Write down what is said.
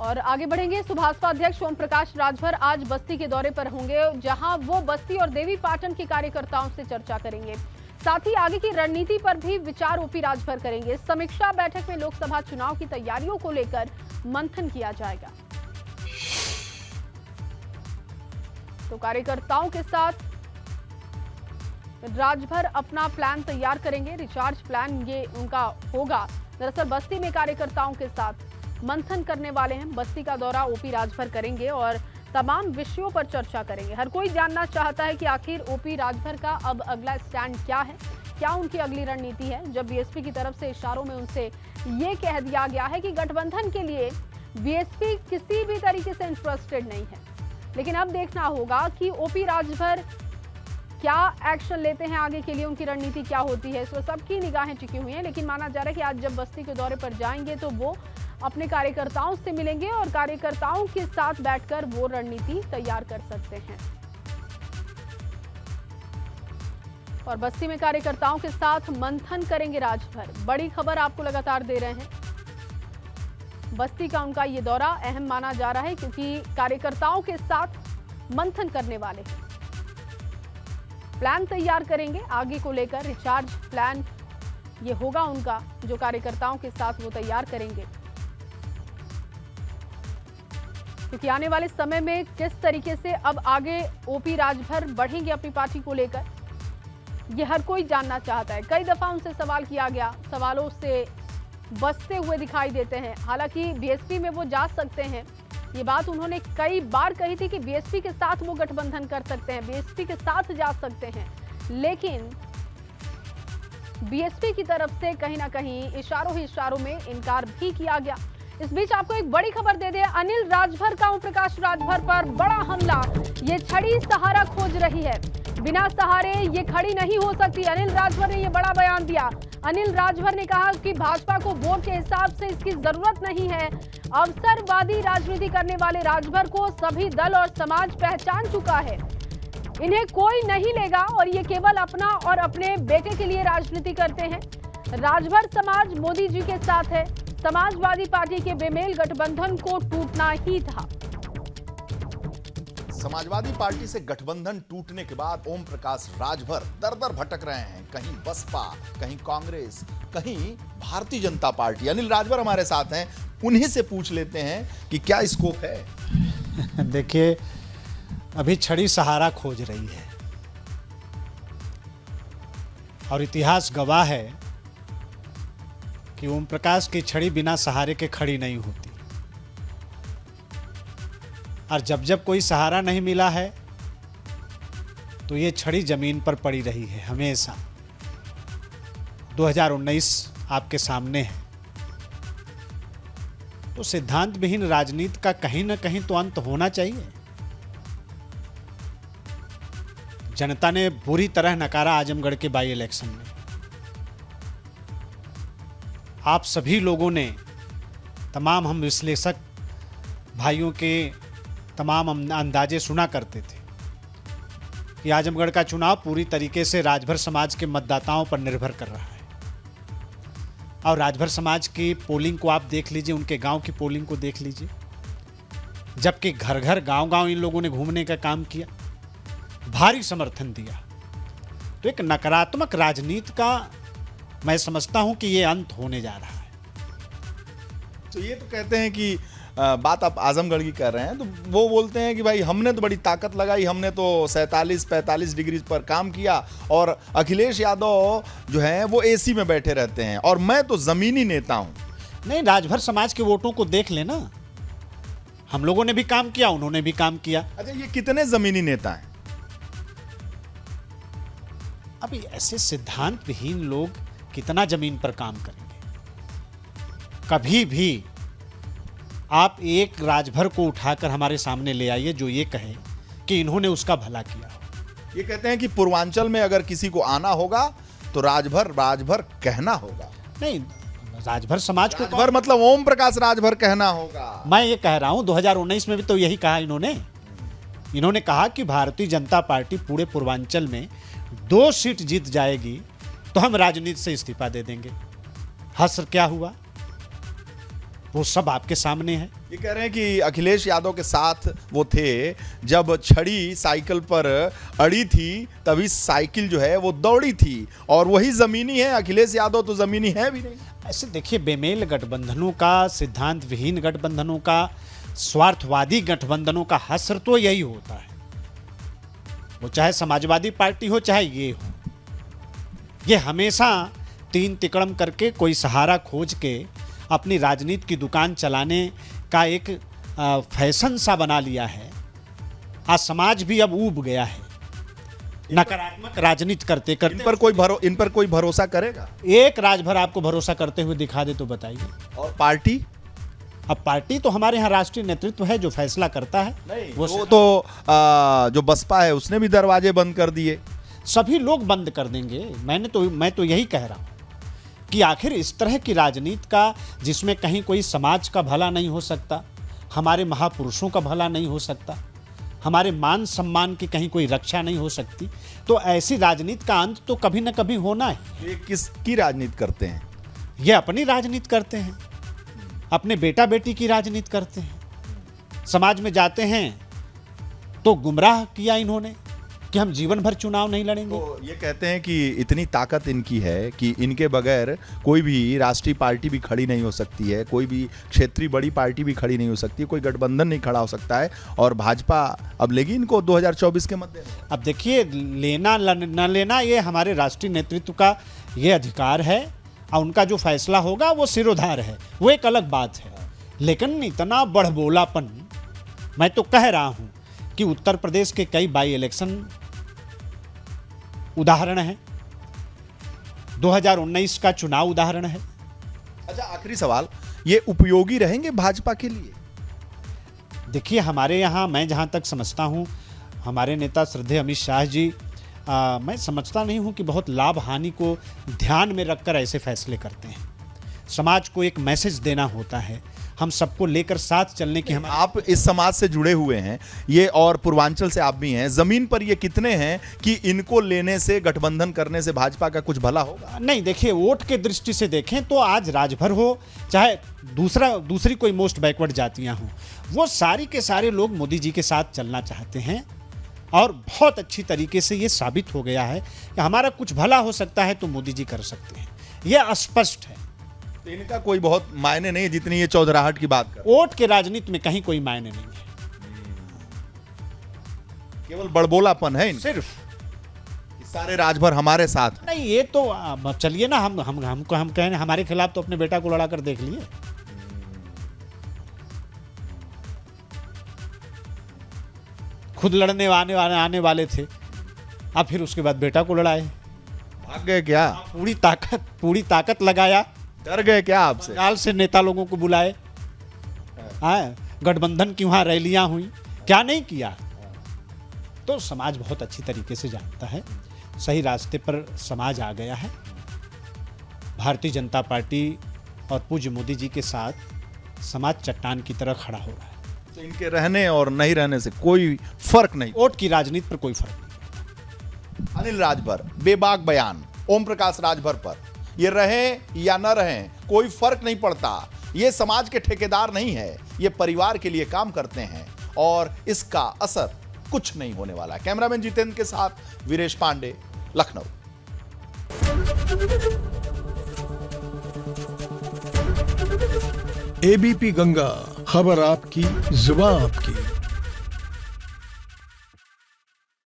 और आगे बढ़ेंगे। सुभाषपा अध्यक्ष ओम प्रकाश राजभर आज बस्ती के दौरे पर होंगे, जहां वो बस्ती और देवीपाटन के कार्यकर्ताओं से चर्चा करेंगे। साथ ही आगे की रणनीति पर भी विचार ओपी राजभर करेंगे। समीक्षा बैठक में लोकसभा चुनाव की तैयारियों को लेकर मंथन किया जाएगा। तो कार्यकर्ताओं के साथ राजभर अपना प्लान तैयार करेंगे, रिचार्ज प्लान ये उनका होगा। दरअसल बस्ती में कार्यकर्ताओं के साथ मंथन करने वाले हैं। बस्ती का दौरा ओपी राजभर करेंगे और तमाम विषयों पर चर्चा करेंगे। हर कोई जानना चाहता है कि आखिर ओपी राजभर का अब अगला स्टैंड क्या है, क्या उनकी अगली रणनीति है। जब बीएसपी की तरफ से इशारों में उनसे ये कह दिया गया है कि गठबंधन के लिए बीएसपी किसी भी तरीके से इंटरेस्टेड नहीं है, लेकिन अब देखना होगा कि ओपी राजभर क्या एक्शन लेते हैं, आगे के लिए उनकी रणनीति क्या होती है। इस पर सबकी निगाहें टिकी हुई हैं, लेकिन माना जा रहा है कि आज जब बस्ती के दौरे पर जाएंगे तो वो अपने कार्यकर्ताओं से मिलेंगे और कार्यकर्ताओं के साथ बैठकर वो रणनीति तैयार कर सकते हैं। और बस्ती में कार्यकर्ताओं के साथ मंथन करेंगे राजभर। बड़ी खबर आपको लगातार दे रहे हैं। बस्ती का उनका ये दौरा अहम माना जा रहा है, क्योंकि कार्यकर्ताओं के साथ मंथन करने वाले हैं, प्लान तैयार करेंगे आगे को लेकर। रिचार्ज प्लान ये होगा उनका, जो कार्यकर्ताओं के साथ वो तैयार करेंगे, क्योंकि आने वाले समय में किस तरीके से अब आगे ओपी राजभर बढ़ेंगे अपनी पार्टी को लेकर, ये हर कोई जानना चाहता है। कई दफा उनसे सवाल किया गया, सवालों से बचते हुए दिखाई देते हैं। हालांकि बीएसपी में वो जा सकते हैं, ये बात उन्होंने कई बार कही थी कि बीएसपी के साथ वो गठबंधन कर सकते हैं, बीएसपी के साथ जा सकते हैं, लेकिन बीएसपी की तरफ से कहीं ना कहीं इशारों ही इशारों में इनकार भी किया गया। इस बीच आपको एक बड़ी खबर दे दें, अनिल राजभर का ओम प्रकाश राजभर पर बड़ा हमला। ये छड़ी सहारा खोज रही है, बिना सहारे ये खड़ी नहीं हो सकती। अनिल राजभर ने ये बड़ा बयान दिया। अनिल राजभर ने कहा कि भाजपा को वोट के हिसाब से इसकी जरूरत नहीं है। अवसरवादी राजनीति करने वाले राजभर को सभी दल और समाज पहचान चुका है, इन्हें कोई नहीं लेगा और ये केवल अपना और अपने बेटे के लिए राजनीति करते हैं। राजभर समाज मोदी जी के साथ है, समाजवादी पार्टी के बेमेल गठबंधन को टूटना ही था। समाजवादी पार्टी से गठबंधन टूटने के बाद ओम प्रकाश राजभर दर-दर भटक रहे हैं, कहीं बसपा, कहीं कांग्रेस, कहीं भारतीय जनता पार्टी। अनिल राजभर हमारे साथ हैं, उन्हीं से पूछ लेते हैं कि क्या स्कोप है। देखिए, अभी छड़ी सहारा खोज रही है और इतिहास गवाह है कि ओम प्रकाश की छड़ी बिना सहारे के खड़ी नहीं होती। और जब जब कोई सहारा नहीं मिला है तो ये छड़ी जमीन पर पड़ी रही है हमेशा। 2019 आपके सामने है। तो सिद्धांत विहीन राजनीति का कहीं ना कहीं तो अंत होना चाहिए। जनता ने बुरी तरह नकारा आजमगढ़ के बाई इलेक्शन में। आप सभी लोगों ने, तमाम हम विश्लेषक भाइयों के तमाम अंदाजे सुना करते थे कि आजमगढ़ का चुनाव पूरी तरीके से राजभर समाज के मतदाताओं पर निर्भर कर रहा है। और राजभर समाज की पोलिंग को आप देख लीजिए, उनके गांव की पोलिंग को देख लीजिए। जबकि घर घर गांव गांव इन लोगों ने घूमने का काम किया, भारी समर्थन दिया। तो एक नकारात्मक राजनीति का मैं समझता हूं कि ये अंत होने जा रहा है। तो ये तो कहते हैं कि बात आप आजमगढ़ की कर रहे हैं, तो वो बोलते हैं कि भाई हमने तो बड़ी ताकत लगाई, हमने तो 47-45 डिग्री पर काम किया और अखिलेश यादव जो हैं वो एसी में बैठे रहते हैं और मैं तो जमीनी नेता हूं। नहीं, राजभर समाज के वोटों को देख लेना, हम लोगों ने भी काम किया, उन्होंने भी काम किया। अच्छा, ये कितने जमीनी नेता हैं? अभी ऐसे सिद्धांत विहीन लोग कितना जमीन पर काम करेंगे? कभी भी आप एक राजभर को उठाकर हमारे सामने ले आइए जो ये कहे कि इन्होंने उसका भला किया। ये कहते हैं कि पूर्वांचल में अगर किसी को आना होगा तो राजभर कहना होगा। नहीं, राजभर समाज को राजभर मतलब ओम प्रकाश राजभर कहना होगा। मैं ये कह रहा हूं, 2019 में भी तो यही कहा इन्होंने कहा कि भारतीय जनता पार्टी पूरे पूर्वांचल में 2 सीट जीत जाएगी तो हम राजनीति से इस्तीफा दे देंगे। हस्र क्या हुआ? वो सब आपके सामने है। ये कह रहे हैं कि अखिलेश यादव के साथ वो थे जब छड़ी साइकिल पर अड़ी थी, तभी साइकिल जो है वो दौड़ी थी, और वही जमीनी है। अखिलेश यादव तो जमीनी है भी नहीं। ऐसे देखिए, बेमेल गठबंधनों का, सिद्धांत विहीन गठबंधनों का, स्वार्थवादी गठबंधनों का हश्र तो यही होता है। वो चाहे समाजवादी पार्टी हो चाहे ये हो, ये हमेशा तीन तिकड़म करके कोई सहारा खोज के अपनी राजनीति की दुकान चलाने का एक फैशन सा बना लिया है। आज समाज भी अब ऊब गया है नकारात्मक राजनीति करते करते। इन पर कोई भरोसा करेगा? एक राजभर आपको भरोसा करते हुए दिखा दे तो बताइए। और पार्टी? अब पार्टी तो हमारे यहाँ राष्ट्रीय नेतृत्व है जो फैसला करता है। नहीं, वो तो जो बसपा है उसने भी दरवाजे बंद कर दिए। सभी लोग बंद कर देंगे। मैं तो यही कह रहा हूँ कि आखिर इस तरह की राजनीति का, जिसमें कहीं कोई समाज का भला नहीं हो सकता, हमारे महापुरुषों का भला नहीं हो सकता, हमारे मान सम्मान की कहीं कोई रक्षा नहीं हो सकती, तो ऐसी राजनीति का अंत तो कभी न कभी होना है। ये किसकी राजनीति करते हैं? ये अपनी राजनीति करते हैं, अपने बेटा बेटी की राजनीति करते हैं। समाज में जाते हैं तो गुमराह किया इन्होंने कि हम जीवन भर चुनाव नहीं लड़ेंगे। तो ये कहते हैं कि इतनी ताकत इनकी है कि इनके बगैर कोई भी राष्ट्रीय पार्टी भी खड़ी नहीं हो सकती है, कोई भी क्षेत्रीय बड़ी पार्टी भी खड़ी नहीं हो सकती, कोई गठबंधन नहीं खड़ा हो सकता है, और भाजपा अब लेगी इनको 2024 के मध्य। अब देखिए, लेना न लेना ये हमारे राष्ट्रीय नेतृत्व का ये अधिकार है, और उनका जो फैसला होगा वो सिरोधार है, वो एक अलग बात है। लेकिन इतना बड़बोलापन, मैं तो कह रहा हूं कि उत्तर प्रदेश के कई बाई इलेक्शन उदाहरण है, 2019 का चुनाव उदाहरण है। अच्छा, आखिरी सवाल, ये उपयोगी रहेंगे भाजपा के लिए? देखिए, हमारे यहाँ, मैं जहाँ तक समझता हूँ, हमारे नेता श्रद्धेय अमित शाह जी, मैं समझता नहीं हूँ कि बहुत लाभ हानि को ध्यान में रखकर ऐसे फैसले करते हैं। समाज को एक मैसेज देना होता है, हम सबको लेकर साथ चलने की। हम आप इस समाज से जुड़े हुए हैं ये, और पूर्वांचल से आप भी हैं, जमीन पर ये कितने हैं कि इनको लेने से, गठबंधन करने से भाजपा का कुछ भला होगा? नहीं, देखिए, वोट के दृष्टि से देखें तो आज राजभर हो चाहे दूसरी कोई मोस्ट बैकवर्ड जातियां हों, वो सारी के सारे लोग मोदी जी के साथ चलना चाहते हैं, और बहुत अच्छी तरीके से ये साबित हो गया है कि हमारा कुछ भला हो सकता है तो मोदी जी कर सकते हैं, यह स्पष्ट है। तो इनका कोई बहुत मायने नहीं, जितनी ये चौधराहट की बात कर। वोट के राजनीति में कहीं कोई मायने नहीं है, केवल बड़बोलापन है इनका। सिर्फ सारे राजभर हमारे साथ हैं। नहीं, ये तो चलिए ना, हम कहें हमारे खिलाफ तो अपने बेटा को लड़ा कर देख लिए। खुद लड़ने आने वाले थे, अब फिर उसके बाद बेटा को लड़ाए। भाग गए क्या? पूरी ताकत लगाया। डर गए क्या आपसे? बंगाल से नेता लोगों को बुलाए, गठबंधन की वहां रैलियां हुई, क्या नहीं किया। तो समाज बहुत अच्छी तरीके से जानता है, सही रास्ते पर समाज आ गया है। भारतीय जनता पार्टी और पूज्य मोदी जी के साथ समाज चट्टान की तरह खड़ा हो रहा है। तो इनके रहने और नहीं रहने से कोई फर्क नहीं, वोट की राजनीति पर कोई फर्क नहीं। अनिल राजभर बेबाक बयान ओम प्रकाश राजभर पर, ये रहे या न रहे कोई फर्क नहीं पड़ता, ये समाज के ठेकेदार नहीं है, ये परिवार के लिए काम करते हैं, और इसका असर कुछ नहीं होने वाला। कैमरामैन जितेंद्र के साथ वीरेश पांडे, लखनऊ। एबीपी गंगा, खबर आपकी, जुबान आपकी।